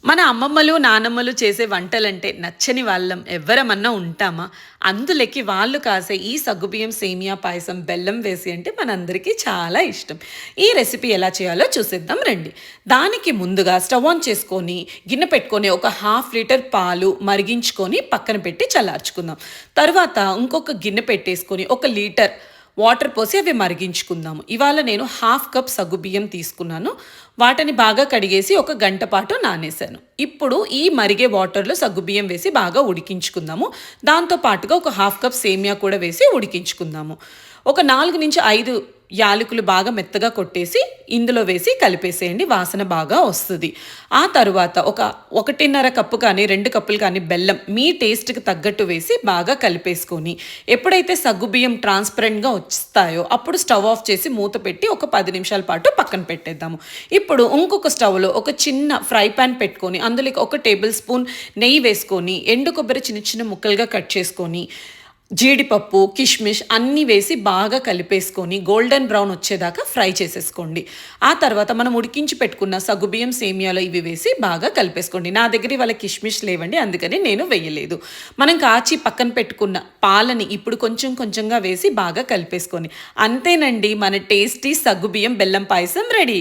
మన అమ్మమ్మలు, నానమ్మలు చేసే వంటలంటే నచ్చని వాళ్ళం ఎవ్వరమన్నా ఉంటామా? అందులోకి వాళ్ళు కాసే ఈ సగ్గుబియ్యం సేమియా పాయసం బెల్లం వేసి అంటే మనందరికీ చాలా ఇష్టం. ఈ రెసిపీ ఎలా చేయాలో చూసేద్దాం రండి. దానికి ముందుగా స్టవ్ ఆన్ చేసుకొని, గిన్నె పెట్టుకొని ఒక హాఫ్ లీటర్ పాలు మరిగించుకొని పక్కన పెట్టి చల్లార్చుకుందాం. తర్వాత ఇంకొక గిన్నె పెట్టేసుకొని ఒక లీటర్ వాటర్ పోసి అవి మరిగించుకుందాము. ఇవాళ నేను హాఫ్ కప్ సగ్గుబియ్యం తీసుకున్నాను. వాటిని బాగా కడిగేసి ఒక గంట పాటు నానేశాను. ఇప్పుడు ఈ మరిగే వాటర్లో సగ్గుబియ్యం వేసి బాగా ఉడికించుకుందాము. దాంతో పాటుగా ఒక హాఫ్ కప్ సేమియా కూడా వేసి ఉడికించుకుందాము. ఒక 4-5 యాలకులు బాగా మెత్తగా కొట్టేసి ఇందులో వేసి కలిపేసేయండి. వాసన బాగా వస్తుంది. ఆ తరువాత ఒక 1.5 కప్పు కానీ 2 కప్పులు కానీ బెల్లం మీ టేస్ట్కి తగ్గట్టు వేసి బాగా కలిపేసుకొని ఎప్పుడైతే సగ్గుబియ్యం ట్రాన్స్పరెంట్గా వస్తాయో అప్పుడు స్టవ్ ఆఫ్ చేసి మూత పెట్టి ఒక 10 నిమిషాల పాటు పక్కన పెట్టేద్దాము. ఇప్పుడు ఇంకొక స్టవ్లో ఒక చిన్న ఫ్రై పాన్ పెట్టుకొని అందులోకి 1 టేబుల్ స్పూన్ నెయ్యి వేసుకొని ఎండు కొబ్బరి చిన్న చిన్న ముక్కలుగా కట్ చేసుకొని జీడిపప్పు, కిష్మిష్ అన్నీ వేసి బాగా కలిపేసుకొని గోల్డెన్ బ్రౌన్ వచ్చేదాకా ఫ్రై చేసేసుకోండి. ఆ తర్వాత మనం ఉడికించి పెట్టుకున్న సగ్గుబియ్యం సేమియాలో ఇవి వేసి బాగా కలిపేసుకోండి. నా దగ్గర ఇవాళ కిష్మిష్ లేవండి, అందుకని నేను వేయలేదు. మనం కాచి పక్కన పెట్టుకున్న పాలని ఇప్పుడు కొంచెం కొంచెంగా వేసి బాగా కలిపేసుకొని అంతేనండి, మన టేస్టీ సగ్గుబియ్యం బెల్లం పాయసం రెడీ.